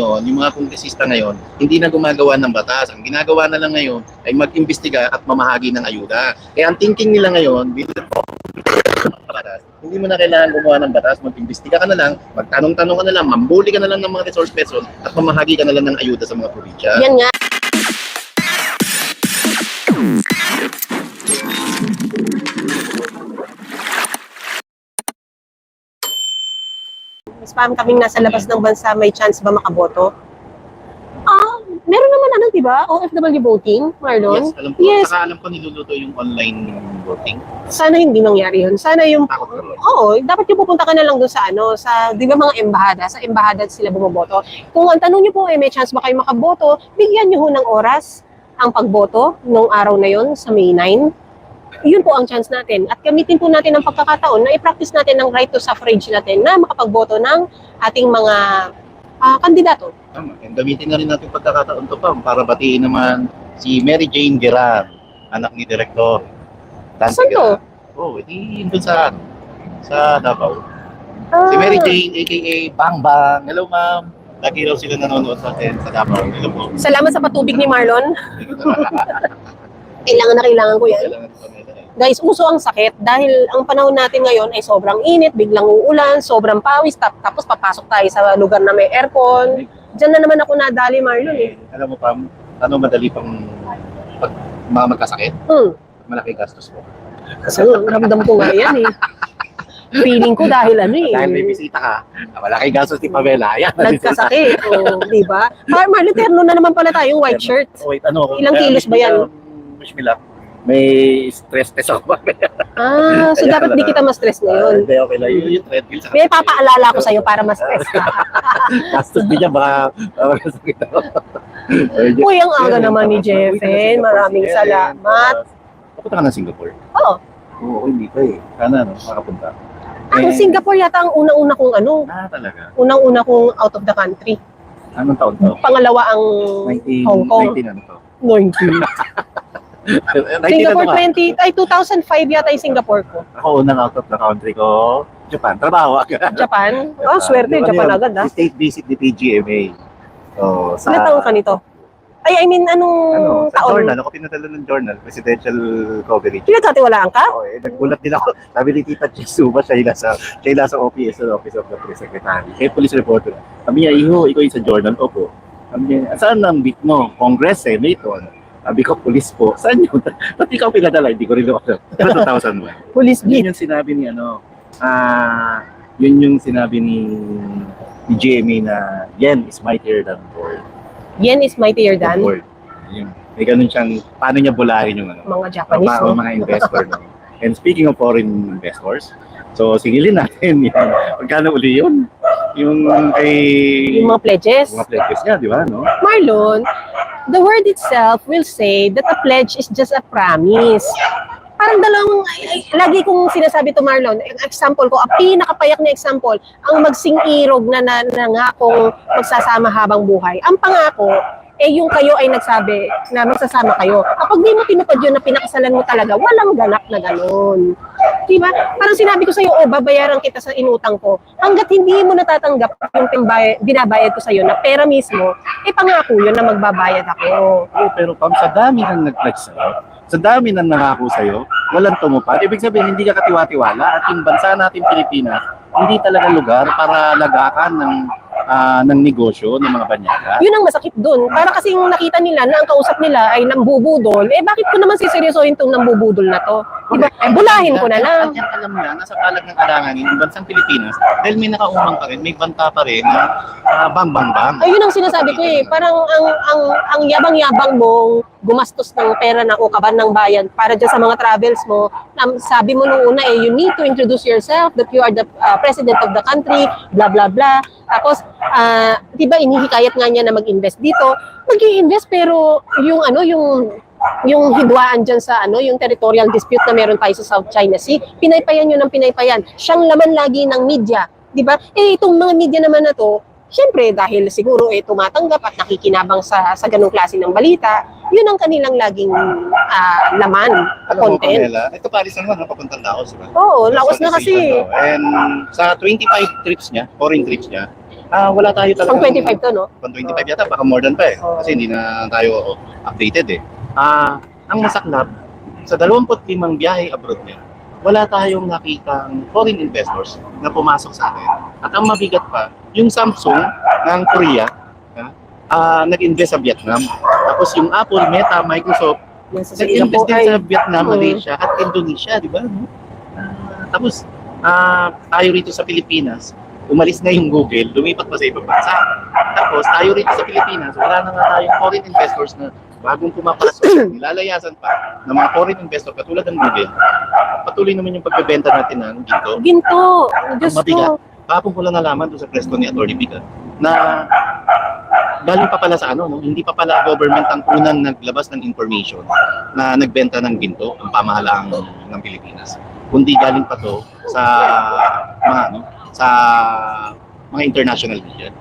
yung mga kongresista ngayon, hindi na gumagawa ng batas. Ang ginagawa na lang ngayon ay mag-imbestiga at mamahagi ng ayuda. Kaya ang thinking nila ngayon, batas, hindi mo na kailangan gumawa ng batas, mag-imbestiga ka na lang, magtanong-tanong ka na lang, mambuli ka na lang ng mga resource person at mamahagi ka na lang ng ayuda sa mga probinsya. Yan nga. Mas parang kaming nasa labas ng bansa, may chance ba makaboto? Meron naman di ba? OFW voting, Marlon? Yes, alam ko. Yes. Saka alam ko niluluto yung online voting. Sana hindi nangyari yun. Sana yung... Takot ka ba? Oo, dapat yung pupunta ka na lang doon sa di ba mga embahada? Sa embahada sila bumoboto. Kung ang tanong nyo po, may chance ba kayo makaboto, bigyan nyo ho ng oras ang pagboto nung araw na yun sa May 9. Yun po ang chance natin. At gamitin po natin ang pagkakataon na i-practice natin ang right to suffrage natin na makapagboto ng ating mga kandidato. Tama. And gamitin na rin natin pagkakataon to pa para batiin naman si Mary Jane Geran, anak ni Direktor Dante Saan to? Geran. Oh, edi yun dun sa Davao. Si Mary Jane, aka Bang Bang. Hello, ma'am. Lagi raw sila nanonood sa atin sa Davao. Hello po. Salamat sa patubig ni Marlon. Kailangan ko yan. Kailangan ko nila. Guys, uso ang sakit dahil ang panahon natin ngayon ay sobrang init, biglang uulan, sobrang pawis, tapos papasok tayo sa lugar na may aircon. Diyan na naman ako nadali, Marlon eh. Alam mo, Pam, ano madali pang pag magkasakit? Malaki gastos mo. Kasi ramdam ko nga yan eh. Feeling ko dahil Dahil may bisita ka, malaki gastos ni Pamela. Ayan. nagkasakit, di ba? Marlon, terno na naman pala tayong white shirt. Wait, ano? Ilang kilos ba yan? Wish me luck. May stress test ako. So dapat di kita ma-stress ngayon. Hindi, okay lang. Yung treadmill sa May papaalala ko sa'yo para ma-stress ka. gastos din niya, baka sakit ako. Uy, ang aga naman ni Jeffen. Maraming salamat. Papunta ka ng Singapore? Oo. Oo, hindi pa eh. Sana, makapunta. Ang Singapore yata ang unang-una kong Talaga. unang-una kong out of the country. Anong taon to? Pangalawa ang Hong Kong. 19 ano to? 19. Singapore 2005 yata yung Singapore ko. Ako unang out of the country ko, Japan. Trabaho agad. Japan? Swerte, Japan agad ha. State visit ni PGMA. So, Ilan taon ka nito? I mean, anong sa taon? journal, ako pinadala ng journal, presidential coverage. Pinagkatiwalaan ka? Nagbulat din ako. Sabi ni Tita Chisuba, siya sa office, Office of the Press Secretary. Police reporter. Sabi niya, ikaw yung sa journal. Opo. Sabi niya, saan ang beat mo? Congress, Senator. Sabi ko, police po. Saan yun? Ba't ikaw pinadala? Hindi ko rin ako. 2001. Police beat. Yun yung sinabi ni yun yung sinabi ni GMA na yen is mightier than gold. Yen is mightier than Gold. Yun. May ganun siyang, paano niya bulahin yung mga Japanese. mga investor. No? And speaking of foreign investors, so singilin natin yan. Magkano uli yun? Yung mga pledges. Mga pledges niya, di ba? No? Marlon, the word itself will say that a pledge is just a promise. Parang lagi kong sinasabi to Marlon, example ko, ang pinakapayak na example, ang magsing-irog na nangakong magsasama habang buhay. Ang pangako, yung kayo ay nagsabi na magsasama kayo. Kapag di mo tinupad yun na pinakasalan mo talaga, walang ganap na gano'n. Diba? Parang sinabi ko sa'yo, babayaran kita sa inutang ko. Hanggat hindi mo natatanggap yung binabayad ko sa'yo na pera mismo, pangako yun na magbabayad ako. Pero Pam, sa dami nang nag-pledge sa'yo, sa dami nang nangako sa'yo, walang tumupad. Ibig sabihin, hindi ka katiwa-tiwala at yung bansa natin Pilipinas, hindi talaga lugar para lagakan ng negosyo ng mga banyaga. Yun ang masakit dun. Para kasing nakita nila na ang kausap nila ay nambubudol, bakit ko naman siseryosohin itong nambubudol na to? Diba? Bulahin ko na lang. At alam nila, nasa palag ng alanganin, yung bansang Pilipinas, dahil may nakaumang pa rin, may banta pa rin na bang. Ayun ang sinasabi ko Parang ang yabang-yabang mong gumastos ng pera na o kaban ng bayan para dyan sa mga travels mo. Sabi mo nung una you need to introduce yourself that you are the president of the country, blah blah blah. Tapos, diba inihikayat nga niya na mag-invest dito. Mag-i-invest pero yung hidwaan dyan sa yung territorial dispute na meron tayo sa South China Sea, pinaypayan yun ng pinaypayan. Siyang laman lagi ng media. Diba? Itong mga media naman na to, syempre dahil siguro tumatanggap at nakikinabang sa ganung klase ng balita, yun ang kanilang laging laman, content. Pamela, ito Paris naman, papuntang Laos, diba? Oo, Laos na kasi. And sa 25 trips niya, foreign trips niya, wala tayo talaga. Pang 25 to, no? Pang 25 yata, baka more than pa eh. Oo. Kasi hindi na tayo updated eh. Ang masaklap, sa 25 biyahe abroad niya, wala tayong nakitang foreign investors na pumasok sa atin. At ang mabigat pa, yung Samsung ng Korea, nag-invest sa Vietnam. Tapos yung Apple, Meta, Microsoft, Yes, nag-invest din sa Vietnam, Oo. Malaysia at Indonesia, di ba? Tapos, tayo rito sa Pilipinas, umalis na yung Google, lumipat pa sa ibang bansa. Tapos, tayo rito sa Pilipinas, wala na nga tayong foreign investors na bagong pumapasok, nilalayasan pa ng mga foreign investor katulad ng Google. Patuloy naman yung pagbebenta natin ng ginto. Ginto. Diyos Mabigat. ko. Kahapon ko lang nalaman doon sa presto ni Atty. Biga na galing pa pala sa no? Hindi pa pala government ang unang naglabas ng information na nagbenta ng ginto ang pamahalaan ng Pilipinas. Kundi galing pa to sa mga sa mga international media.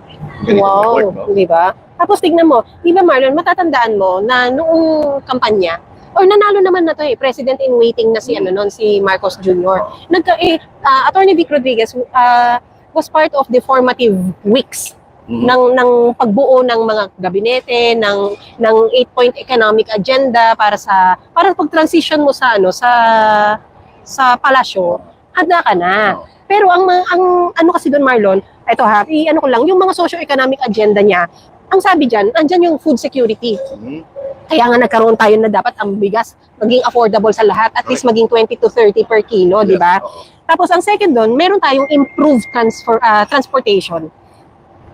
Ganito Wow, report, no? di ba? Tapos tignan mo, di ba Marlon, matatandaan mo na noong kampanya, or nanalo naman na to president in waiting na si si Marcos Jr. Attorney Vic Rodriguez was part of the formative weeks ng pagbuo ng mga gabinete, ng 8-point economic agenda para pag-transition mo sa sa palasyo, handa ka na. Pero ang ano kasi doon Marlon, ito ko lang, yung mga socio-economic agenda niya, ang sabi diyan, andyan yung food security. Kaya nga nagkaroon tayo na dapat ang bigas maging affordable sa lahat, at least maging 20 to 30 per kilo, di ba? Tapos ang second doon, meron tayong improved transportation.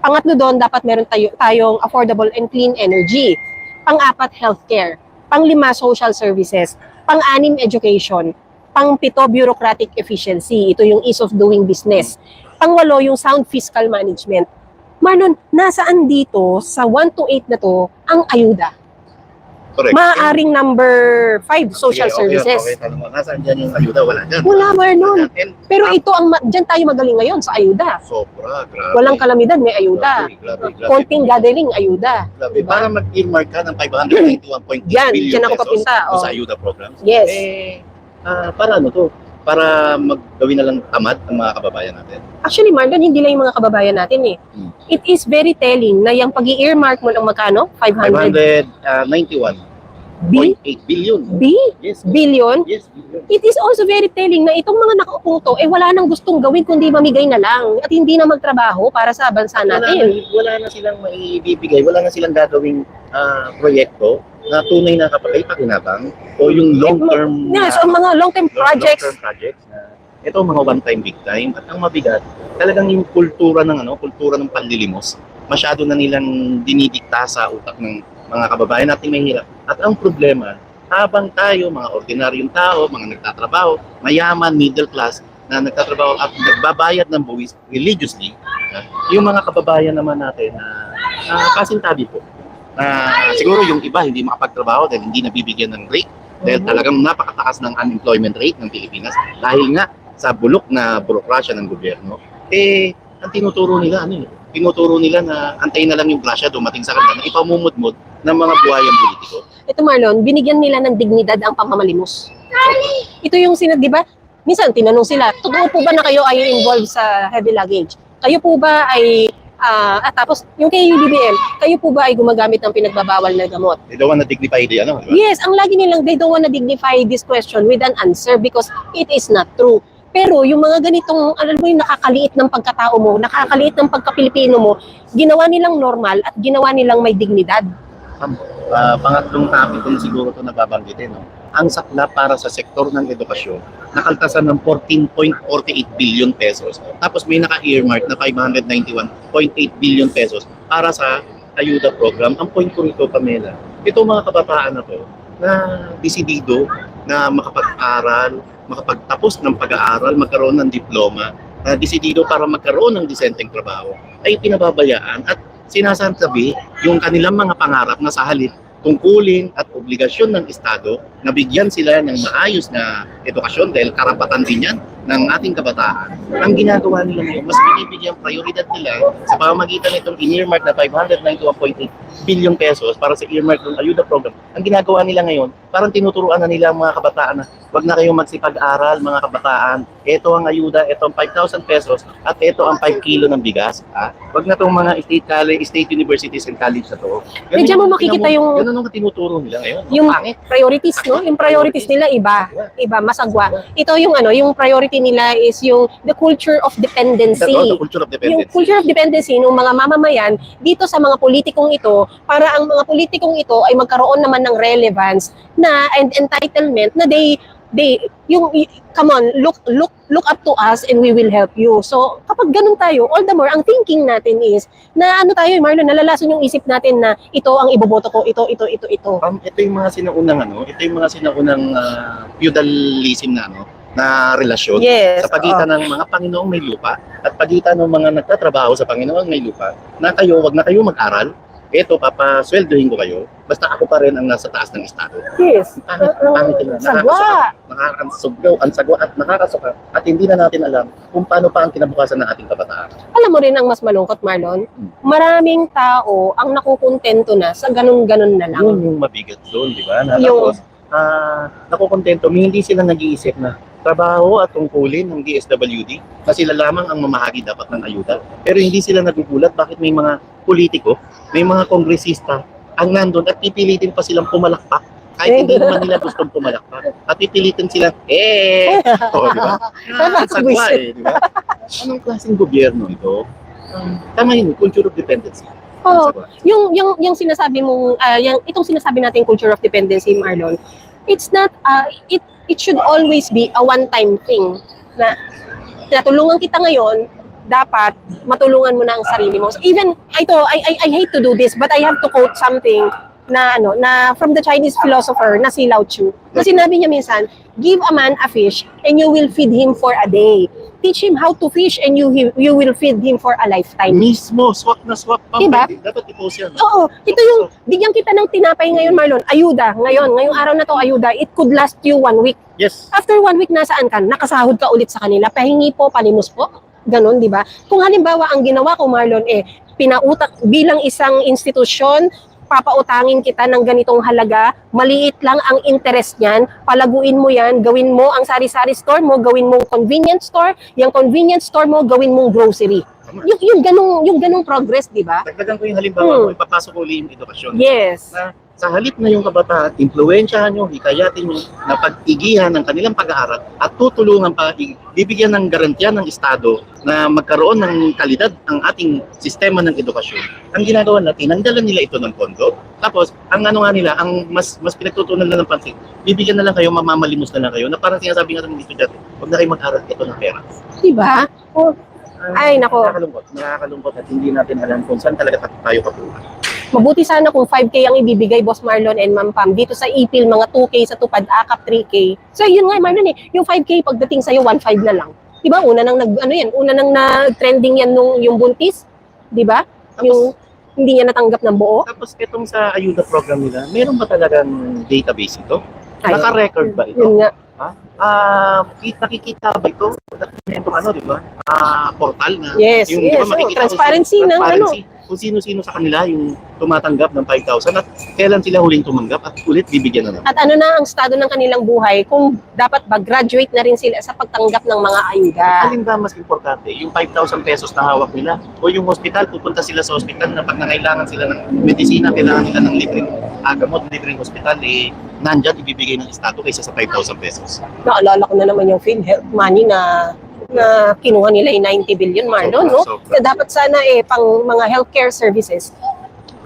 Pangatlo doon, dapat meron tayong affordable and clean energy. Pang-apat, healthcare. Pang-lima, social services. Pang-anim, education. Pang-pito, bureaucratic efficiency. Ito yung ease of doing business. Pang-walo, yung sound fiscal management. Marlon, nasaan dito sa 1 to 8 na to ang ayuda? Correct. Maaaring number 5, social services. Okay, tanong mo, nasaan dyan yung ayuda? Wala dyan. Wala, Marlon. And, Pero ito, dyan tayo magaling ngayon sa ayuda. sobra, grabe. Walang kalamidad, may ayuda. Grabe. Konting gathering, ayuda. Grabe. Diba? Para mag-earmark ka ng 591.8 Yan, billion dyan ako pesos papunta, doon oh. sa ayuda programs. Yes. Para ano to? Para maggawin na lang tamad ang mga kababayan natin. Actually, Marlon, hindi lang yung mga kababayan natin eh. It is very telling na yung pag-i-earmark mo ng magkano? 591.8 B? billion. B? Yes. Billion? Yes, billion. It is also very telling na itong mga nakaupong to, wala nang gustong gawin kundi mamigay na lang at hindi na magtrabaho para sa bansa natin. Wala na silang maibibigay, wala na silang gagawing proyekto na tunay na kapag-pakinabang o yung long-term Yes, so mga long-term projects. long-term projects na ito mga one-time, big time. At ang mabigat, talagang yung kultura ng panlilimos, masyado na nilang dinidikta sa utak ng mga kababayan natin may hirap. At ang problema, habang tayo, mga ordinaryong tao, mga nagtatrabaho, mayaman, middle class, na nagtatrabaho at nagbabayad ng buwis religiously, yung mga kababayan naman natin na kasintabi po. Siguro yung iba hindi makapagtrabaho dahil hindi nabibigyan ng rate, dahil talagang napakataas ng unemployment rate ng Pilipinas, dahil nga sa bulok na burokrasya ng gobyerno, ang tinuturo nila, tinuturo nila na antayin na lang yung grasya dumating sa kanila na ipamumudmod ng mga buhayang politiko. Ito Marlon, binigyan nila ng dignidad ang pamamalimos. Ito yung di ba? Minsan tinanong sila, totoo po ba na kayo ay involved sa heavy luggage? Kayo po ba ay tapos yung kay UDBM, kayo po ba ay gumagamit ng pinagbabawal na gamot? They don't wanna dignify the diba? Yes, ang lagi nilang they don't wanna dignify this question with an answer because it is not true. Pero yung mga ganitong, alam mo yung nakakaliit ng pagkatao mo, nakakaliit ng pagka-Pilipino mo, ginawa nilang normal at ginawa nilang may dignidad. Pangatlong topic kung siguro ito nababanggitin, ang sakla para sa sektor ng edukasyon, nakaltasan ng 14.48 billion pesos. Tapos may naka-earmark na 591.8 billion pesos para sa ayuda program. Ang point ko rito, Pamela, ito mga kabataan na to, na desidido na makapag-aral, makapagtapos ng pag-aaral, magkaroon ng diploma, na desidido para magkaroon ng disenteng trabaho, ay pinababayaan at sinasabi yung kanilang mga pangarap na sa halip tungkulin at obligasyon ng Estado na bigyan sila ng maayos na edukasyon dahil karapatan din yan ng ating kabataan. Ang ginagawa nila ngayon, mas binibigyan prioridad nila sa pamamagitan nitong in-earmark na 591.8 billion pesos para sa earmark ng ayuda program. Ang ginagawa nila ngayon, parang tinuturuan na nila ang mga kabataan na wag na kayong magsipag-aral mga kabataan. Ito ang ayuda, ito ang 5,000 pesos at ito ang 5 kilo ng bigas. Wag na tong mga state college, state universities and college na to. Medyo mo makikita yung ganun ang tinuturo nila ngayon. yung Pangit. priorities, no? Yung priorities nila iba, masagwa. Ito yung ano, yung priority nila is yung the culture of dependency. The culture of Yung dependency. culture of dependency ng mga mamamayan dito sa mga politikong ito para ang mga politikong ito ay magkaroon naman ng relevance na and entitlement na come on, look up to us and we will help you. So, kapag ganun tayo, all the more, ang thinking natin is, na ano tayo, Marlon, nalalason yung isip natin na ito ang iboboto ko, ito. Ito yung mga sinaunang ito yung mga sinaunang feudalism na na relasyon Yes, sa pagitan ng mga Panginoong may lupa at pagitan ng mga nagtatrabaho sa Panginoong may lupa na wag na kayo mag-aral. Ito, papasweldohin ko kayo. Basta ako pa rin ang nasa taas ng estado. Yes. Pangit yun. Sagwa. Nakakasuglaw at nakakasuka. At hindi na natin alam kung paano pa ang kinabukasan ng ating kabataan. Alam mo rin ang mas malungkot, Marlon? Maraming tao ang nakukontento na sa ganun-ganun na lang. Yun yung mabigat doon, di ba? Na Yung- tapos, nakukontento, hindi sila nag-iisip na trabaho at tungkulin ng DSWD na sila lamang ang mamahagi dapat ng ayuda. Pero hindi sila nagugulat bakit may mga politiko, may mga kongresista ang nandun at pipilitin pa silang pumalakpak kahit hindi naman nila gustong pumalakpak. At pipilitin sila, Oo, di ba? Sagwa di ba? Anong klaseng gobyerno ito? Tama yun, culture of dependency. Oh, Sagwa. yung sinasabi mong itong sinasabi nating culture of dependency, Marlon, it's not it should always be a one-time thing na natulungan kita ngayon, dapat matulungan mo na ang sarili mo. So even I hate to do this, but I have to quote something na from the Chinese philosopher na si Lao Tzu. Na sinabi niya minsan, give a man a fish and you will feed him for a day. Teach him how to fish and you will feed him for a lifetime. Mismo, swak na swak pa. Diba? Dapat i-post yan. Oo, ito yung bigyan kita ng tinapay ngayon, Marlon. Ayuda, ngayong araw na to, ayuda. It could last you 1 week. Yes. After 1 week, nasaan ka? Nakasahod ka ulit sa kanila. Pahingi po, palimos po. Ganon, di ba? Kung halimbawa, ang ginawa ko, Marlon, pinautak bilang isang institusyon, papautangin kita ng ganitong halaga, maliit lang ang interest niyan, palaguin mo yan, gawin mo ang sari-sari store mo, gawin mong convenience store, yung convenience store mo, gawin mong grocery. Yung ganung progress, di ba? Dagdagan ko yung halimbawa mo, ipapasok ko ulit yung edukasyon. Yes. Na sa halip na yung kabataan, impluwensyahan nyo, hikayatin nyo na pag-igihan ng kanilang pag-aaral at tutulungan pa, bibigyan ng garantiya ng Estado na magkaroon ng kalidad ang ating sistema ng edukasyon. Ang ginagawa na, tinanggalan nila ito ng pondo. Tapos, ang ang mas pinagtutunan na ng pansin, bibigyan na lang kayo, mamamalimos na lang kayo, na parang sinasabi nga ng estudyante, huwag na kayo mag-aral, ito ng pera. Di ba? Ay, nako. Nakakalungkot at hindi natin alam kung saan talaga tayo papunta. Mabuti sana kung 5K ang ibibigay, Boss Marlon and Ma'am Pam. Dito sa IPIL, mga 2K sa Tupad, AKAP 3K. So yun nga, Marlon yung 5K pagdating sa'yo, 1.5 na lang. Diba? Una nang trending yan yung buntis. Diba? Yung hindi niya natanggap ng buo. Tapos itong sa ayuda program nila, meron ba talagang database ito? Ay, Naka-record ba ito? Yun nga. Nakikita ba ito? Itong di ba? Portal na. Yes, Yung, yes. Di ba, makikita Transparency ng kung sino-sino sa kanila yung tumatanggap ng 5,000 at kailan sila huling tumanggap at ulit bibigyan na naman. At ano na ang estado ng kanilang buhay kung dapat ba graduate na rin sila sa pagtanggap ng mga ayuda. Alin ba mas importante? Yung 5,000 pesos na hawak nila o yung hospital, pupunta sila sa hospital na pag nangailangan sila ng medisina, kailangan nila ng libreng gamot, libreng hospital, nandyan ibibigay ng Estado kaysa sa 5,000 pesos. Naalala ko na naman yung PhilHealth money na kinuha nila yung 90 billion, Marlon, no? Sobra. Dapat sana pang mga healthcare services.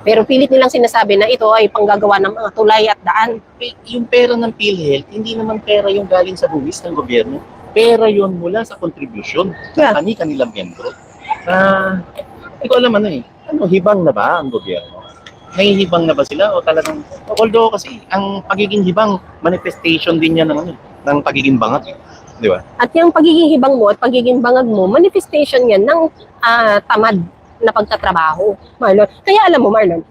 Pero pilit nilang sinasabi na ito ay panggagawa ng mga tulay at daan. Yung pera ng PhilHealth, hindi naman pera yung galing sa buwis ng gobyerno. Pera yun mula sa contribution Yeah. ng kanilang membro. Hindi ko alam hibang na ba ang gobyerno? Nahihibang na ba sila o talagang, although kasi ang pagiging hibang, manifestation din yan ng pagiging bangat. Di ba? At yung pagiging hibang mo at pagiging bangag mo, manifestation yan ng tamad na pagtatrabaho, Marlon. Kaya alam mo, Marlon,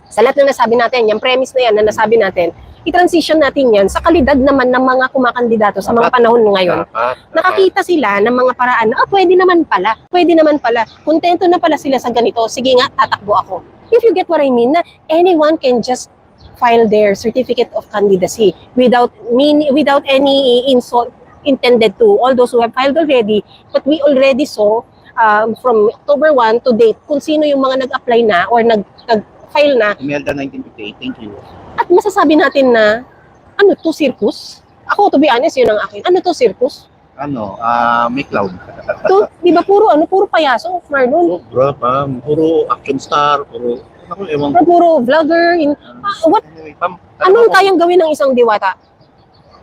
sa lahat na nasabi natin, yung premise na yan na nasabi natin, i-transition natin yan sa kalidad naman ng mga kumakandidato sa mga panahon ngayon. Nakakita sila ng mga paraan na, pwede naman pala, kontento na pala sila sa ganito, sige nga, tatakbo ako. If you get what I mean, na anyone can just file their certificate of candidacy without any insult intended to all those who have filed already. But we already saw from October 1 to date kung sino yung mga nag-apply na or nag-file na. Imelda 1958, thank you. At masasabi natin na, ano to, circus? Ako, to be honest, yun ang akin. Ano to, circus? May cloud. To, di ba puro payaso, Marlon? Puro action star, ewan ko. Puro vlogger. What? Anyway, Anong kayang gawin ng isang diwata?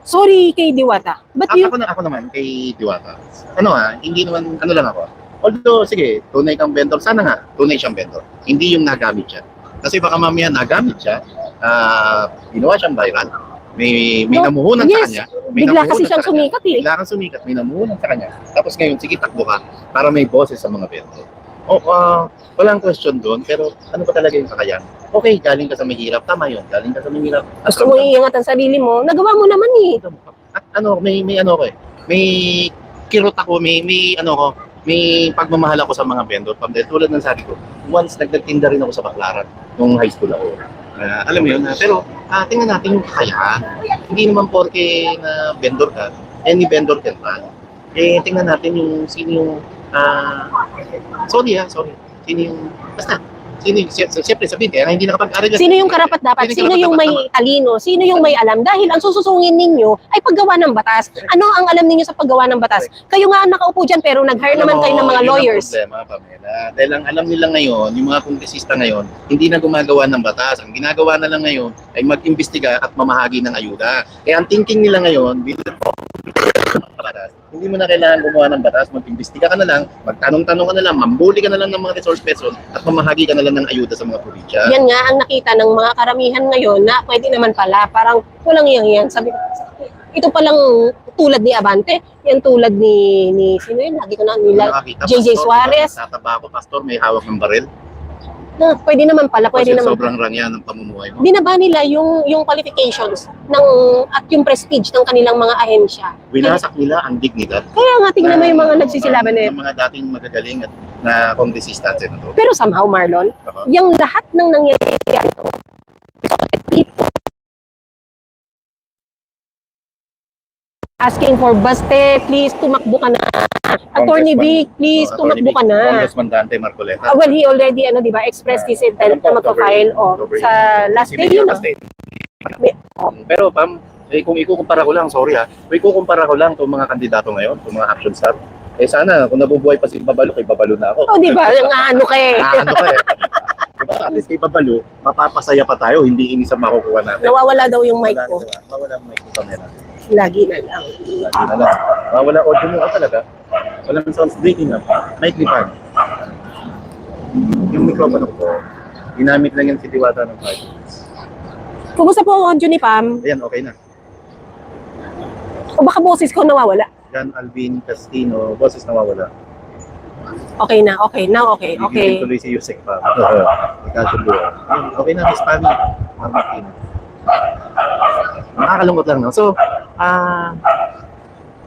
Sorry kay diwata. But you, ako naman kay Diwata. Hindi naman, lang ako. Although, sige, tunay kang vendor. Sana nga, tunay siyang vendor. Hindi yung nagamit siya. Kasi baka mamaya nagamit siya, ginawa siyang viral. May namuhunan sa kanya. Bigla kasi siyang sumikat eh. Bigla kang sumikat, may namuhunan sa kanya. Tapos ngayon, sige, takbo ka para may boses sa mga vendor. Walang question doon, pero ano pa talaga yung kakayan? Okay, galing ka sa mahirap, tama yun. Galing ka sa mahirap. Gusto mo iingat ang sarili mo, nagawa mo naman eh. At may kirot ako, may pagmamahal ako sa mga vendor. Tulad ng sabi ko, once nagtinda rin ako sa Baclaran, nung high school ako. Alam mo yun, pero tingnan natin yung kakayahan. Hindi naman porke na vendor ka, any vendor can run. Tingnan natin yung sino yung sorry. Sino yung, siyempre sabihin, kaya hindi nakapag-aral. Sino yung karapat dapat? Sino yung may talino? Sino yung may alam? Dahil ang sususungin ninyo ay paggawa ng batas. Ano ang alam ninyo sa paggawa ng batas? Kayo nga ang nakaupo dyan pero nag-hire naman kayo ng mga lawyers. Yun ang problema, Pamela. Dahil ang alam nila ngayon, yung mga kongresista ngayon, hindi na gumagawa ng batas. Ang ginagawa na lang ngayon ay mag-imbestiga at mamahagi ng ayuda. Kaya ang thinking nila ngayon, hindi mo na kailangan gumawa ng batas, mag-imbestiga ka na lang, magtanong-tanong ka na lang, mambuli ka na lang ng mga resource person at mamahagi ka na lang ng ayuda sa mga probinsya. Yan nga ang nakita ng mga karamihan ngayon na pwede naman pala, parang walang yan. Sabi ko, ito palang tulad ni Abante, yan tulad ni sino yun? Lagi ko na nila, JJ Suarez. Tataba ako, pastor, may hawak ng baril. Na, pwede naman pala, pwede Kasi naman. sobrang rangya ng pamumuhay mo. Binaba nila yung qualifications at yung prestige ng kanilang mga ahensya. Winasak nila ang dignidad. Kaya nga, tingnan mo yung mga nagsisilaban na ng mga dating magagaling at na kongresista at senador. Pero somehow, Marlon, yung lahat ng nangyayari ito, people asking for Baste, please tumakbo ka na. Attorney Vic, please tumakbo ka na. Congressman Dante Marcoleta. Well, he already, expressed his intent na magpa-file sa last day yun. Pero, Pam, kung ikukumpara ko lang, sorry ikukumpara ko lang itong mga kandidato ngayon, itong mga action star. Sana, kung nabubuhay pa si Babalo, kay Babalo na ako. Di ba? Ano ka eh. Diba, at least kay Babalo, mapapasaya pa tayo, hindi inis ang makukuha natin. Nawawala daw yung mic ko. Mawala ang mic ko, Pamela. Lagi na lang. Mawala audio mo talaga. Walang sounds breaking up. Mic lipan. Yung microphone ko, ginamit lang yan si Diwata ng 5 minutes. Kumusta po ang audio ni Pam? Ayan, okay na. O baka boses ko nawawala? Jan Alvin Castino, boses nawawala. Okay na, okay. Now, okay. Bibigyan tuloy si Yusek pa. Magkasundo. Okay na, Miss Pami. Martin. Nakakalungkot lang, no? So,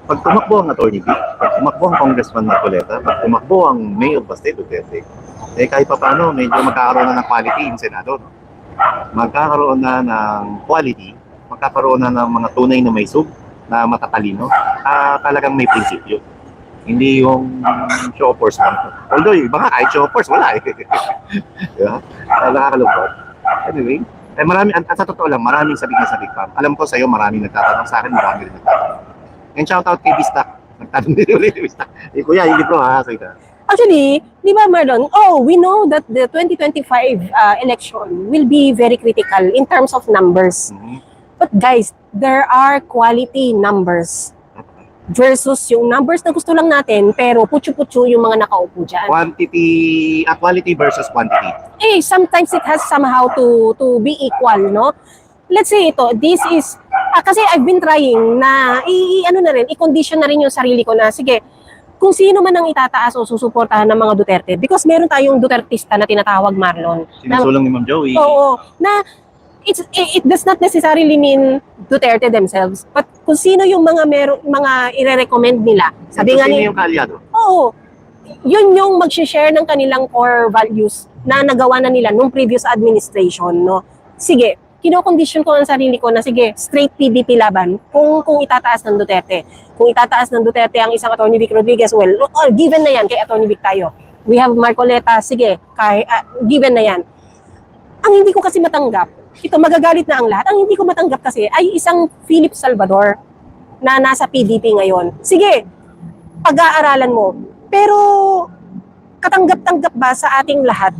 pag tumakbo ang Atty. Vic, pag tumakbo ang Congressman Marcoleta, pag tumakbo ang Mayor Baste Duterte, kahit pa paano, medyo magkakaroon na ng quality yung Senado, no? Magkakaroon na ng quality, magkakaroon na ng mga tunay na may sub, na matatalino, talagang may prinsipyo. Hindi yung show of force lang. Although, iba nga, kahit show of force, wala eh. Diba? Nakakalungkot. Anyway, sa totoo lang, maraming sabik na sabik pa. Alam ko sa'yo, maraming nagtatanong sa akin, maraming rin nagtatanong. And shoutout kay Bistak. Nagtatanong din ulit kay Bistak. Kuya, hindi bro ha, sa ita. Actually, di ba Marlon, we know that the 2025 election will be very critical in terms of numbers. Mm-hmm. But guys, there are quality numbers versus yung numbers na gusto lang natin pero putyo-putyo yung mga nakaupo dyan. Quality versus quantity. Sometimes it has somehow to be equal, no? Let's say this is, kasi I've been trying na i-condition na rin yung sarili ko na, sige, kung sino man ang itataas o susuportahan ng mga Duterte, because meron tayong Dutertista na tinatawag, Marlon. Sinusulong ni Ma'am Joey. Oo, na it does not necessarily mean Duterte themselves, but kung sino yung mga ire-recommend nila. Sabi nga sino yung kaalyado? Oo. Yun yung mag-share ng kanilang core values na nagawa na nila nung previous administration, no? Sige, kinokondisyon ko ang sarili ko na sige, straight PDP laban kung itataas ng Duterte. Kung itataas ng Duterte ang isang Atty. Vic Rodriguez, well, given na yan kay Atty. Vic tayo. We have Marcoleta, sige, given na yan. Ang hindi ko kasi matanggap, ito magagalit na ang lahat, ang hindi ko matanggap kasi ay isang Philip Salvador na nasa PDP ngayon. Sige, pag-aaralan mo. Pero katanggap-tanggap ba sa ating lahat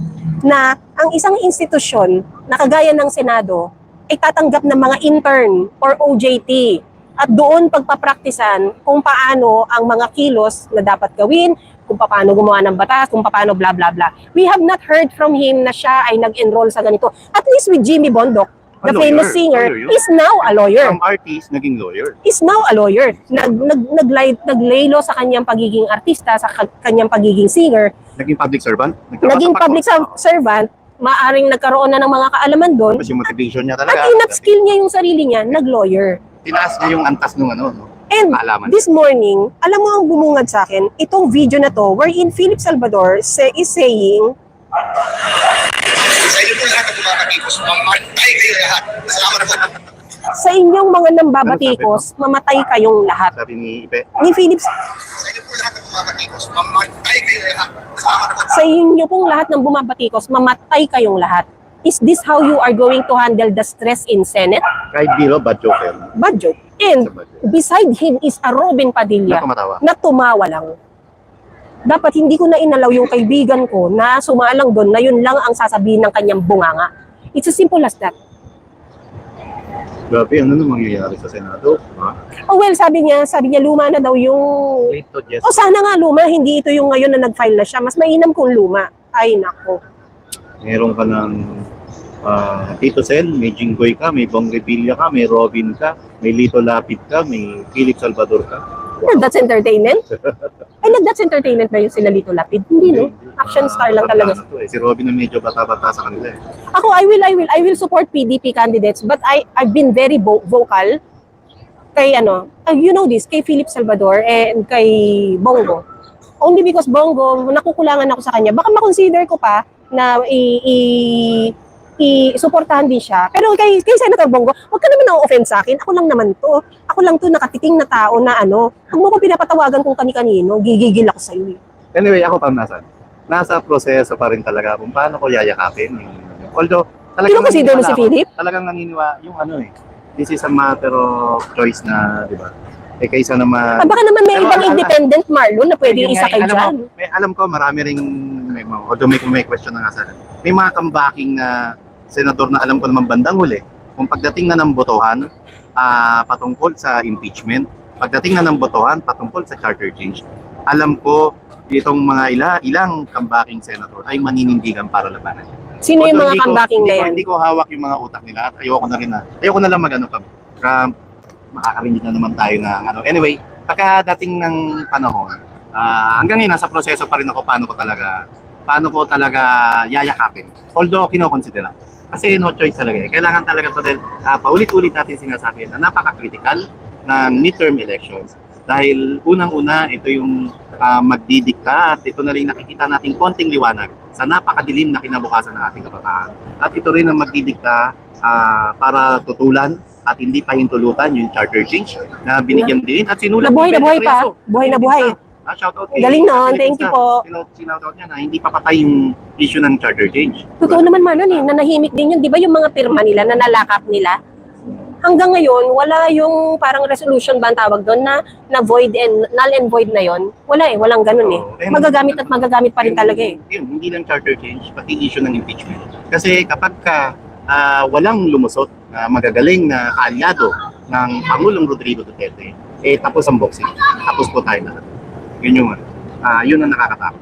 na ang isang institusyon na kagaya ng Senado ay tatanggap ng mga intern or OJT at doon pagpapraktisan kung paano ang mga kilos na dapat gawin, kung paano gumawa ng batas, kung paano bla bla bla. We have not heard from him na siya ay nag-enroll sa ganito. At least with Jimmy Bondoc, the famous singer, is now a lawyer. From artist, naging lawyer. Is now a lawyer. Naglaylo sa kanyang pagiging artista, sa kanyang pagiging singer. Naging public servant. Naging public servant, maaring nagkaroon na ng mga kaalaman doon. Tapos yung motivation niya talaga. At in-upskill niya yung sarili niya, nag-lawyer. Tinaas niya yung antas nung ano, no? And Kaalaman. this morning, alam mo ang bumungad sa akin, itong video na to, wherein Philip Salvador is saying, sa inyo po lahat ng bumabatikos, mamatay kayo lahat. Salamat po. sa inyong mga nambabatikos, mamatay kayong lahat. Sabi ni Ipe. Ni Philip, Sa inyo po lahat ng bumabatikos, mamatay kayo lahat. Salamat po. sa inyo pong lahat ng bumabatikos, mamatay kayong lahat. Is this how you are going to handle the stress in Senate? Kahit biro, bad joker. Bad joke. And beside him is a Robin Padilla Na tumatawa. na tumawa lang. Dapat hindi ko na inalaw yung kaibigan ko na sumalang doon na yun lang ang sasabihin ng kanyang bunganga. It's as simple as that. Grabe, ano nang mangyayari sa Senado? Ha? Oh well, sabi niya luma na daw yung... Late to just... Oh sana nga luma, hindi ito yung ngayon na nag-file na siya. Mas mainam kung luma. Ay nako. Meron ka ng Tito Sen, may Jinggoy ka, may Bong Revilla ka, may Robin ka, may Lito Lapid ka, may Philip Salvador ka. That's entertainment? Ay, that's entertainment ba yung sila Lito Lapid? Hindi, no? Action star lang talaga. Si Robin na medyo bata-bata sa kanila eh. Ako, I will support PDP candidates, but I've been very vocal kay you know this, kay Philip Salvador and kay Bongo. Only because Bongo, nakukulangan ako sa kanya. Baka makonsider ko pa na i-suportahan din siya. Pero kay Senator Bongo, wag ka naman na-offend sa akin. Ako lang naman to. Ako lang to nakatiting na tao na huwag mo ko pinapatawagan kung kani-kanino. Gigigil ako sa iyo. Anyway, ako pa nasan? Nasa proseso pa rin talaga kung paano ko yayakapin. Although, Sino consider mo si Philip? Talagang naniniwa yung this is a matter of choice na, di ba? Eh kaysa naman... Baka naman may Pero ibang independent Marlon na pwedeng Yung isa kay dyan. alam ko, marami ring, although may question na nga sana, may mga kambaking na senador na alam ko naman bandang huli, kung pagdating na ng botohan patungkol sa impeachment, pagdating na ng botohan patungkol sa charter change, alam ko itong mga ilang kambaking senador ay maninindigan para labanan. Sino yung mga kambaking na yan? Hindi ko hawak yung mga utak nila at ayoko na lang makakarinig na naman tayo ng Anyway, pagkadating ng panahon, hanggang ngayon nasa proseso pa rin ako paano ko talaga yayakapin. Although kinokonsidera. Kasi no choice talaga eh. Kailangan talaga ito dahil paulit-ulit natin sinasabi na napaka-critical ng midterm elections. Dahil unang-una, ito yung magdidikta at ito na rin nakikita natin konting liwanag sa napakadilim na kinabukasan ng ating kabataan. At ito rin ang magdidikta para tutulan at hindi pahintulutan yung charter change na binigyan din at sinulat Nabuhay ni na buhay Benito pa. Preso. Buhay na buhay. Shoutout Galing nun. Thank you po. Sinoutout niya na hindi papatay yung issue ng charter change. Totoo naman Marlon nanahimik din yun. Di ba yung mga pirma nila na nalakap nila? Hanggang ngayon, wala yung parang resolution ba ang tawag doon na void and null and void na yon. Wala walang ganun eh. Magagamit at magagamit pa rin talaga eh. Yun, hindi lang charter change, pati issue ng impeachment. Kasi kapag walang lumusot na magagaling na kaalyado ng Pangulong Rodrigo Duterte, tapos ang boxing. Tapos po tayo lahat. Yun ang nakakatakot.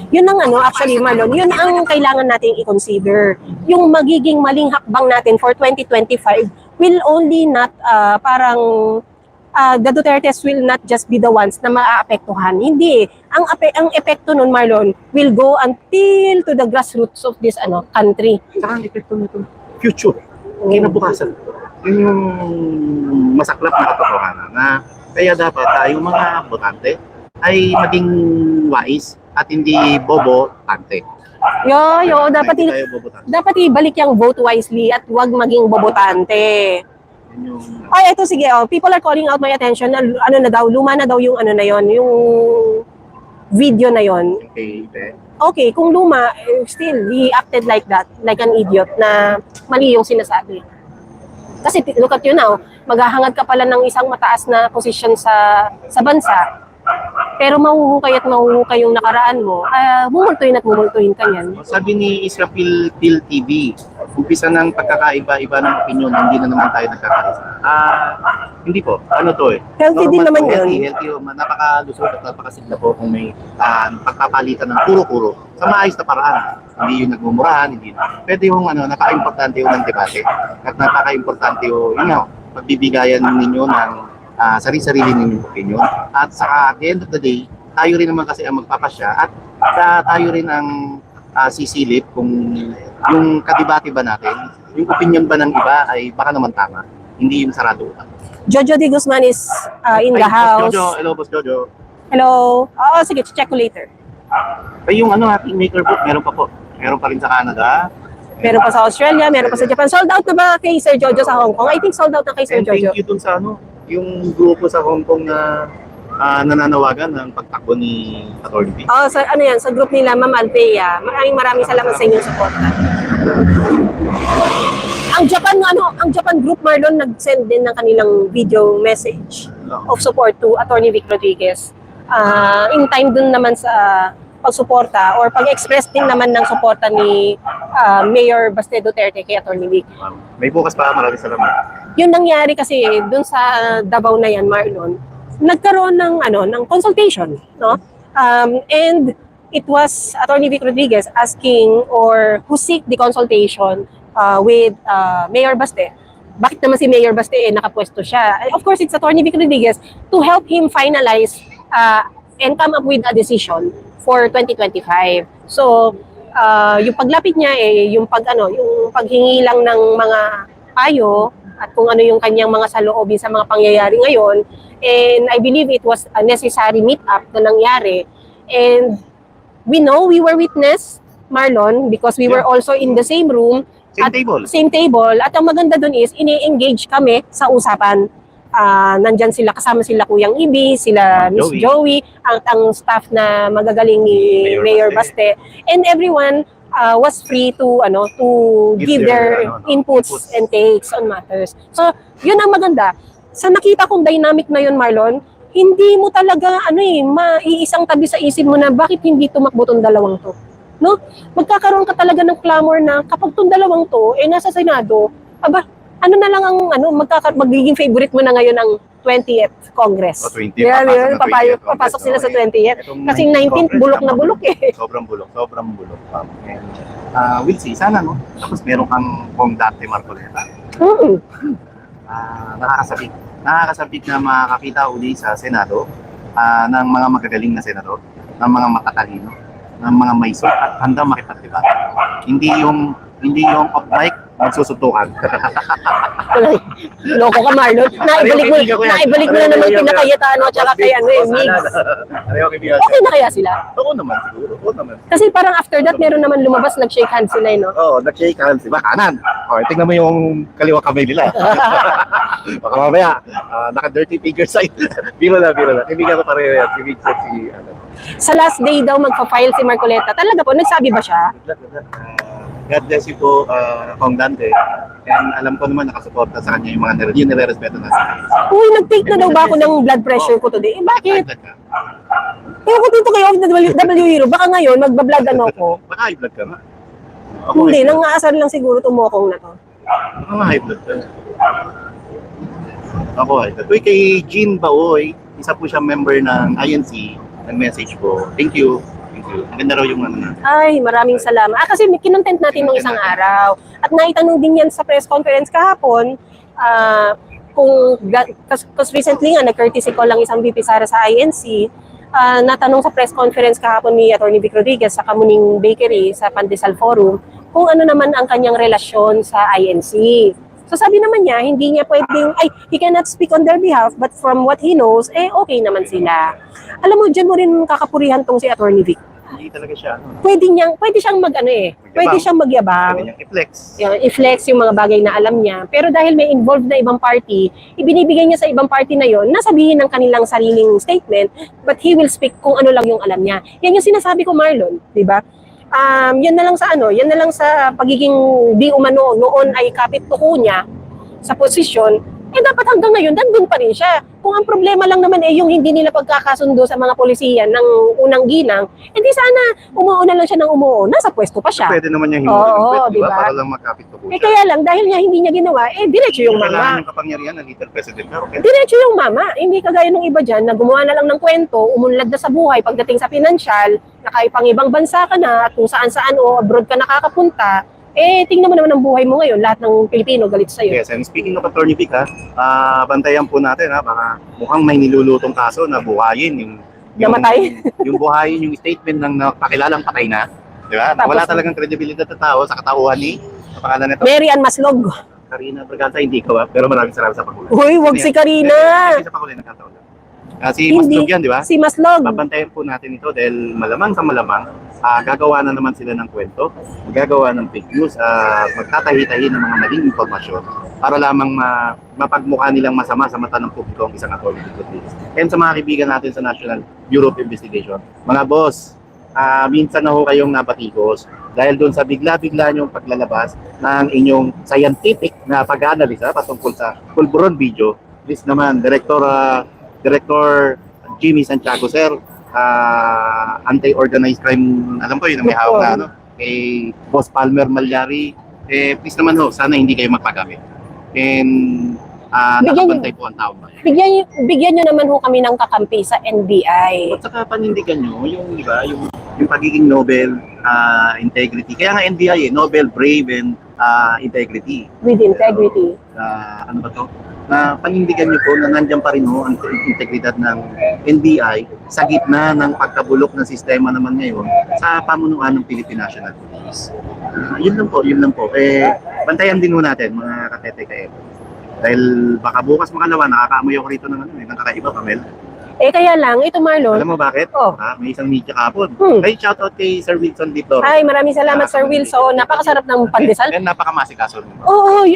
Yun ang actually Marlon, yun ang kailangan nating i-consider. Yung magiging maling hakbang natin for 2025 will only not the Dutertes will not just be the ones na maaapektuhan. Hindi. Ang epekto nun Marlon will go until to the grassroots of this country. Saka ang epekto nito, future. Kinabukasan. Yun yung masaklap na katotohanan na kaya dapat tayong mga botante ay maging wais at hindi bobo tante. Dapat Hindi tayo bobotan. dapat ibalik yung vote wisely at wag maging bobotante. Yun yung Ay, ito sige, people are calling out my attention na ano na daw, luma na daw yung ano na yon, yung video na yon. kay Ibe. Okay, kung luma, still, he acted like that, like an idiot, na mali yung sinasabi. Kasi look at you now, maghahangad ka pala ng isang mataas na posisyon sa bansa, pero mahuhukay at mahuhukay yung nakaraan mo, mumultuhin at mumultuhin ka niyan. Sabi ni Israfil Phil TV, umpisa ng pagkakaiba-iba ng opinion, hindi na naman tayo nagkakaisa. Hindi po. Ano to eh? Healthy din naman healthy, yun. healthy. Napakalusot at napakasigla po kung may pagpapalitan ng puro-puro sa maayos na paraan. Hindi yung nagmumurahan, hindi. Pwede yung napaka-importante yung ng debate. At napaka-importante yung pagbibigayan ninyo ng sarili-sarili ninyong opinion. At sa the end of the day, tayo rin naman kasi ang magpapasya at tayo rin ang sisilip kung yung kadebate ba natin, yung opinion ba ng iba ay baka naman tama. Hindi yung sarado utak. Jojo D. Guzman is in the Boss house. Jojo. Hello, Boss Jojo. Hello. Sige, check ko later. Ay, yung Kingmaker book, meron pa po. Meron pa rin sa Canada. Meron pa sa Australia, meron pa sa Japan. Sold out na ba kay Sir Jojo sa Hong Kong? I think sold out na kay Sir And Jojo. thank you dun sa yung grupo sa Hong Kong na nananawagan ng pagtakbo ni Atty. V. Sa group nila, Ma'am Althea. Maraming salamat sa inyong suporta. Ang Japan group, Marlon, nag-send din ng kanilang video message of support to Atty. Vic Rodriguez. In time dun naman sa pagsuporta or pag-express din naman ng suporta ni Mayor Baste Duterte kay Atty. Vic. May bukas pa, maraming salamat. Yun nangyari kasi dun sa Davao na yan, Marlon, nagkaroon ng consultation, no? And it was Atty. Vic Rodriguez asking or who seek the consultation with Mayor Baste. Bakit naman si Mayor Baste nakapwesto siya? Of course, it's Atty. Vic Rodriguez to help him finalize and come up with a decision for 2025. So, yung paglapit niya yung paghingi lang ng mga payo at kung ano yung kanyang mga saloobin sa mga pangyayari ngayon. And I believe it was a necessary meet-up na nangyari. And we know we were witness, Marlon, because we were also in the same room. Same table. At ang maganda dun is, ini-engage kami sa usapan. Nandyan sila, kasama sila Kuyang Ibi, sila Miss Joey, ang staff na magagaling ni Mayor Baste. And everyone was free to give their inputs and takes on matters. So, yun ang maganda. Sa nakita kong dynamic na yun, Marlon, hindi mo talaga maiisang tabi sa isip mo na bakit hindi tumakbo tong dalawang to. No? Magkakaroon ka talaga ng clamor na kapag tong dalawang to nasa Senado, ano na lang ang magiging favorite mo na ngayon ang 20th Congress. 20th. Papasok sila sa 20th. Kasi 19th, bulok na bulok eh. Sobrang bulok. We'll see. Sana, no? Tapos meron kang Kong Dante Marcoleta. Nakakasabik na makakita uli sa Senado ng mga magagaling na senador, ng mga matatalino, ng mga may at handa makipagdiba. Hindi yung off mic magsusutukan. Loko ka, Marlon. Naibalik mo na naman pinakayataan at saka kay Migs. Okay na kaya sila? Oo naman siguro. Kasi parang after that, meron naman lumabas, nag-shake hands sila, no? Oo, nag-shake hands. Diba? Kanan. Tingnan mo yung kaliwa kamay nila. Baka mamaya, naka-dirty figure side. Biro na. Kaibigan ko pareho yan. Si Migs at si Sa last day daw magpa-file si Marcoleta. Talaga po, nagsabi ba siya? God bless you po, Kong Dante. And alam ko naman nakasuporta sa kanya yung mga nire-respeto na sa Uy, nag-take na daw ba ako ng blood pressure ko today? Bakit? Kaya ko dito kayo W Hero. Baka ngayon, magba-blood ako. Baka high blood ka nga. Hindi, nang-aasar lang siguro tumokong na to. Baka high blood ka. Ako high blood. Uy, kay Jean Baoy, isa po siya member ng INC, nag-message po. Thank you. Maganda raw yung Ay, maraming salamat. Kasi kinontent natin nung isang araw. At naitanong din yan sa press conference kahapon, because recently nga, nag-courtesy call lang isang VP Sara sa INC, natanong sa press conference kahapon ni Atty. Vic Rodriguez sa Kamuning Bakery sa Pandesal Forum, kung ano naman ang kanyang relasyon sa INC. So sabi naman niya, hindi niya pwedeng, he cannot speak on their behalf, but from what he knows, okay naman sila. Alam mo, dyan mo rin kakapurihan tong si Atty. Vic. Hindi talaga siya, pwede siyang pwede siyang magyabang. Pwede niyang i-flex. I-flex yung mga bagay na alam niya. Pero dahil may involved na ibang party, ibinibigay niya sa ibang party na yon na sabihin ng kanilang sariling statement, but he will speak kung ano lang yung alam niya. Yan yung sinasabi ko, Marlon, di ba? Yan na lang sa pagiging di umano noon ay kapit tuko niya sa posisyon, dapat hanggang ngayon nandun pa rin siya. Kung ang problema lang naman yung hindi nila pagkakasundo sa mga polisiyan ng unang ginang, di sana umuuna lang siya ng umuuna, nasa pwesto pa siya. Pwede naman niya himulin ng pwede, diba? Para lang makapit ko siya. Kaya lang, dahil niya hindi niya ginawa, diretso yung Kailangan mama. ng kapangyarihan ng little president. Okay. Diretso yung mama. Hindi kagaya ng iba dyan na gumawa na lang ng kwento, umunlad na sa buhay pagdating sa pinansyal, nakaipang ibang bansa ka na at kung saan-saan o abroad ka nakakapunta, tingnan mo naman ang buhay mo ngayon, lahat ng Pilipino galit sa'yo. Yes, and speaking of Attorney Vic, bantayan po natin, baka mukhang may nilulutong kaso na buhayin Namatay? yung buhayin yung statement ng napakilalang patay na. Di ba? Tapos, Wala talagang credibility na tao sa katauhan ni pangalan nito. Mary Ann Maslog. Karina Berganta, hindi ko pero maraming salamat sa paghuli. Uy, wag si Karina. Sa paghuli nagkataon. Si Maslog yan, di ba? Si Maslog. Babantayan po natin ito dahil malamang sa malamang, gagawa na naman sila ng kwento, gagawa ng fake news, magtatahi-tahi ng mga maling impormasyon para lamang mapagmukha nilang masama sa mata ng publiko ang isang attorney. And sa mga kaibigan natin sa National Bureau of Investigation, mga boss, minsan na ho kayong nabatikos dahil doon sa bigla-bigla niyong paglalabas ng inyong scientific na pag-analisa patungkol sa Pulburon video. Please naman, Director Jimmy Santiago, sir, anti-organized crime, alam ko yun, may hawak na, kay Boss Palmer Malyari, please naman ho, sana hindi kayo magpagamit. And nakabantay po ang tao ba? Bigyan nyo naman ho kami ng kakampi sa NBI. At saka panindigan nyo, yung, di ba, yung pagiging Nobel integrity. Kaya nga NBI, Nobel Brave and Integrity. With integrity. Ano ba to? Na panindigan niyo po na nandiyan pa rin ho ang integridad ng NBI sa gitna ng pagkabulok ng sistema naman ngayon sa pamunuan ng Philippine National Police. Yun lang po. Bantayan din ho natin mga katete-kae. Dahil baka bukas makalawa, nakakaamoy ako rito ng kakaiba, Pamel. Kaya lang, ito Marlon. Alam mo bakit? Oh. May isang media kapon. Ay, shoutout kay Sir Wilson dito. Ay, maraming salamat Sir Wilson. Napakasarap ng pandesal. And napakamasikaso mo. Oo,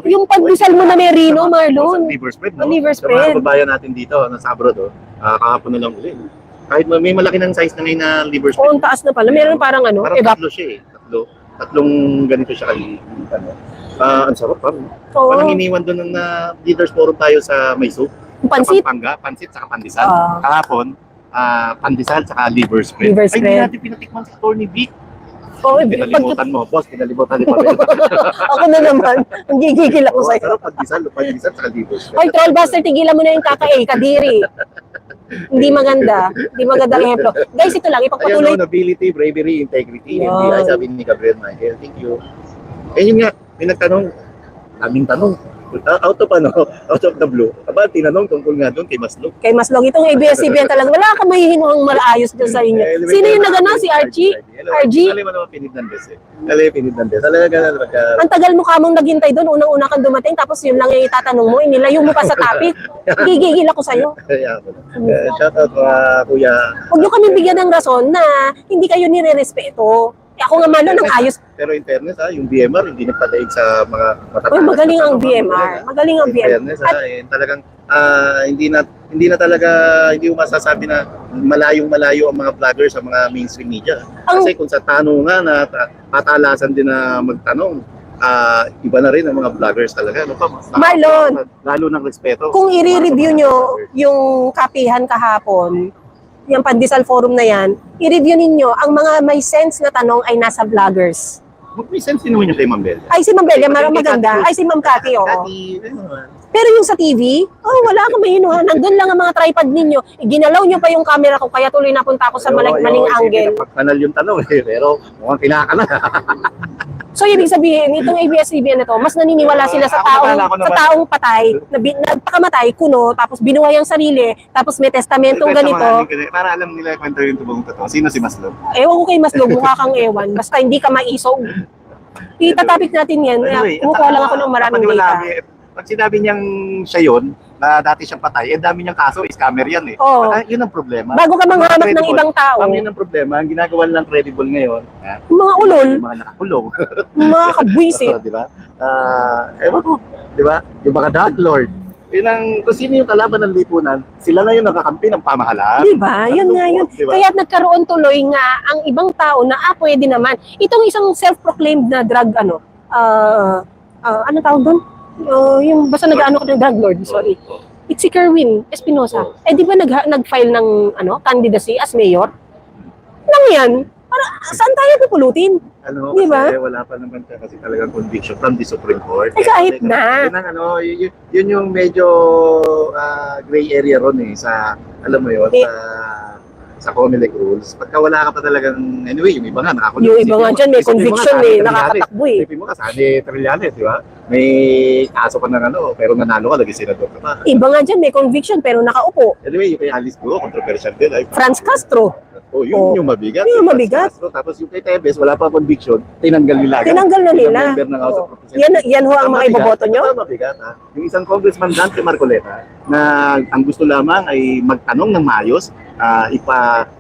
yung pandesal mo na merino, Marlon. Liver spread, no? Liver Sa mga spread. kababayan natin dito, nasa abroad, kahapon na lang uli. Kahit may malaki ng size na ngayon na liver spread. Oo, ang taas na pala. Meron parang Parang tatlo siya Tatlong ganito siya kalilitan. Ang sarap pa. Oo. Walang iniwan doon ng leaders forum tayo sa Mayso. Pansit. Pampanga, pansit saka pandesal. Kahapon, pandesal saka liver spread. Liver Ay, hindi spread. natin pinatikman sa Attorney Vic. Oo, Pinalimutan mo, boss. Pinalimutan ni Pamela. ako na naman. Ang gigigil ako sa'yo. Sarap pandesal saka liver spread. Hoy, Trollbuster, tigilan mo na yung kadiri. Hindi maganda. Hindi magandang ehemplo. Guys, ito lang, ipagpatuloy. Ayun, nobility, bravery, integrity. Yan. NBI, sabi ni Gabriel Michael. Thank you. Yun nga, may nagtanong. Daming tanong. Out of the blue. Aba, tinanong tungkol nga doon kay Maslog. Kay Maslog, itong ABS-CBN talaga. Wala ka mahihinuhang malayos dyan sa inyo. Sino yung nagano? Si Archie? Archie? Alam mo naman, Pinidnandes Talaga Ang tagal mo kamong naghintay doon, unang-una kang dumating, tapos yun lang yung itatanong mo, inilayo mo pa sa topic. Gigigil ako sa'yo. Shout out mga kuya. Huwag nyo kami bigyan ng rason na hindi kayo nire-respeto. Ako nga malo ng ayos. Pero in fairness, yung BMR hindi nagpadaig sa mga matataas. Uy, magaling ang BMR. Magaling ang In BMR. fairness, talagang hindi na talaga, hindi mo masasabi na malayong-malayo ang mga vloggers sa mga mainstream media. Kasi kung sa tanungan na patalasan din na magtanong, iba na rin ang mga vloggers talaga. Ano pa? Marlon, lalo ng respeto. kung i-review nyo yung kapihan kahapon, yung Pandesal Forum na yan, i-review ninyo, ang mga may sense na tanong ay nasa vloggers. May sense din naman yung kay Ma'am Bella. Ay, si Ma'am Belia, maganda. Ay, si Ma'am Cathy, oo. Pero yung sa TV, wala akong mahinuhan. Nandun lang ang mga tripod ninyo. Ginalaw nyo pa yung camera ko, kaya tuloy napunta ako sa maling angle. Kanal yung tanong pero mukhang kinakana. So, ibig sabihin, itong ABS-CBN na to, mas naniniwala sila sa taong patay, na nagpakamatay, kuno, tapos binuhay ang sarili, tapos may testamentong ganito. Para alam nila kwento yung tubong totoo. Sino si Maslog? Ewan ko kay Maslog, mukha kang ewan. Basta hindi ka maisog. Itatapik natin yan. Kumukuha lang ako ng maraming data. Pag sinabi niyang siya yun, na dati siyang patay, dami niyang kaso, scammer yan eh. Oo. Yun ang problema. Bago ka manghamak ng Credible. ibang tao, Yun ang problema, ang ginagawa lang credible ngayon, yung mga ulol, yung mga nakakulong. yung mga kabwisit, Di ba? Ewan ko, di ba? Yung mga drug lord. Yun ang, kung sino yung kalaban ng lipunan, sila na yung nakakampi ng pamahalaan. di ba? Yun nga yun. Diba? Kaya nagkaroon tuloy nga ang ibang tao na pwede naman. Itong isang self-proclaimed na drug, ano tawag doon? Yung basta nag-ano ka ng drug lord, sorry. It's si Kerwin Espinosa. Di ba nag-file ng candidacy as mayor? Nang yan, para saan tayo pupulutin? Ano, Di ba? kasi wala pa naman siya kasi talagang conviction from the Supreme Court. Kahit na. Yun ang yun yung medyo gray area ron eh, sa, alam mo yun, sa COMELEC rules. Pagka wala ka pa talagang, anyway, yung iba nga nakakulong. Yung iba nga dyan, may Isipin mo conviction nga, eh, Sani nakakatakbo eh. Isipin mo ka, Sani Trillanes, di ba? May kaso ka ng pero nanalo ka, lagi senador ka pa. Iba nga dyan, may conviction pero nakaupo. Anyway, yung kay Alice Go, controversial din. Ay, Franz Castro. Oh, yun Oh. yung mabigat. Yun yung mabigat. Tapos yung kay Tebes, wala pa conviction, tinanggal nila. Tinanggal na nila. Member ng House of Oo. Representatives. Yan ho ang mga Mabigat. iboboto nyo? Ito mabigat, ha? Yung isang congressman Dante Marcoleta na ang gusto lamang ay magtanong ng maayos,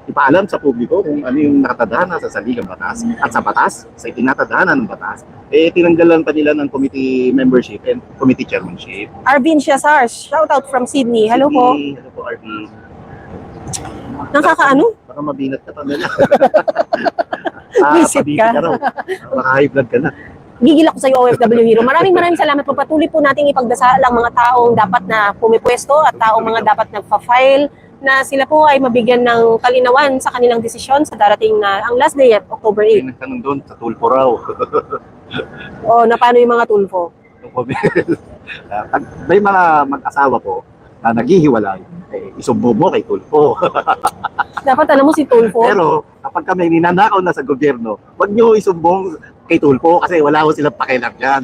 ipaalam sa publiko kung ano yung nakatadhana sa saligang batas at sa batas, sa itinatadhana ng batas, tinanggalan pa nila ng committee membership and committee chairmanship. Arvin Shazar, shout out from Sydney. Hello po. Hello po, RP. Nakakaano? Baka mabinat ka pa nila. Visit ka. raw. Baka high blood ka na. Gigil ako sa iyo, OFW Hero. Maraming salamat po. Patuloy po nating ipagdasal ang mga taong dapat na pumipwesto at taong mga dapat nagpa-file na sila po ay mabigyan ng kalinawan sa kanilang desisyon sa darating na ang last day at October May 8. nagtanong doon sa tulpo raw. O, na paano yung mga tulfo? Pag may mga mag-asawa po na naghihiwalay, isumbo mo kay tulpo. Dapat alam mo si tulfo. Pero kapag kami ninanakaw na sa gobyerno, wag nyo isumbong kay tulpo kasi wala ko silang pakialam yan.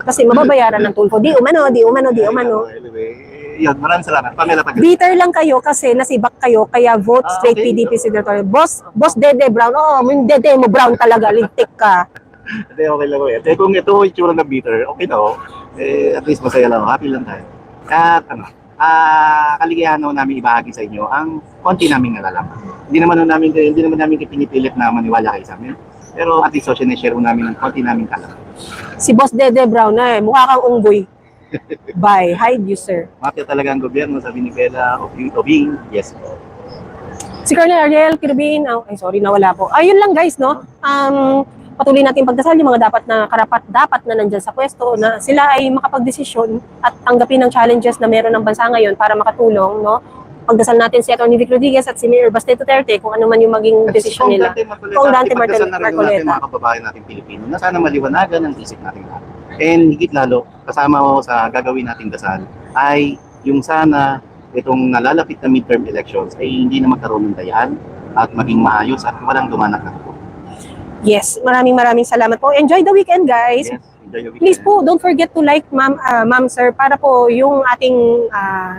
Kasi mababayaran ng tulfo. Di umano. Anyway, yun, maraming salamat. Pamela Pag- Bitter lang kayo kasi nasibak kayo kaya vote straight okay. PDP senatorial. Boss Dede Brown. Oo, yung Dede mo Brown talaga. Lintik ka. Hindi, okay lang ko eh. Kung ito yung itsura ng bitter, okay na oh. At least masaya lang. Happy lang tayo. At kaligayahan ho namin ibahagi sa inyo ang konti naming nalalaman. Hindi naman namin pinipilit na maniwala kayo sa amin. Pero at least share namin ng konti naming kalaman. Si Boss Dede Brown na mukha kang unggoy. Bye. Hide you, sir. Mafia talaga ang gobyerno, sabi ni Bella Obing. Yes po. Si Colonel Ariel Kirubin, sorry, nawala po. Ayun lang guys, no? Patuloy natin pagdasal yung mga dapat na nandyan sa pwesto na sila ay makapagdesisyon at tanggapin ang challenges na meron ng bansa ngayon para makatulong, no? Pagdasal natin si Atty. Vic Rodriguez at si Mayor Baste Duterte kung ano man yung maging desisyon nila. Kung Dante Pagdasal na rin natin Marcoleta. mga kababayan natin Pilipino na sana maliwanagan ang isip natin lahat. And higit lalo, kasama ko sa gagawin nating dasal ay yung sana itong nalalapit na midterm elections ay hindi na magkaroon ng dayan at maging maayos at walang dumanak na po. Yes, maraming salamat po. Enjoy the weekend, guys. Yes, enjoy the weekend. Please po, don't forget to like, ma'am, sir, para po yung ating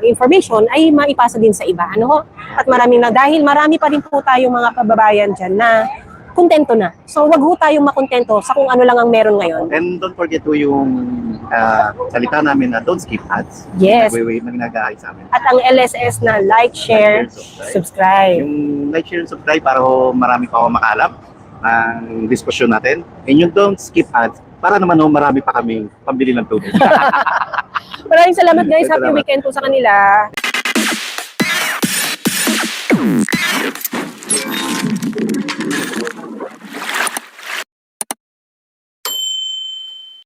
information ay maipasa din sa iba. Ano ho? At dahil marami pa rin po tayong mga kababayan dyan na kontento na. So, wag ho tayong makontento sa kung ano lang ang meron ngayon. And don't forget to yung salita namin na don't skip ads. Yes. Nag-aay sa amin. At ang LSS na like, share, subscribe. Yung like, share, and subscribe para marami pa ako makaalam ng diskusyon natin. And yung don't skip ads para naman marami pa kaming pambili ng tubig. Maraming salamat guys. Happy Salamat. weekend po sa kanila.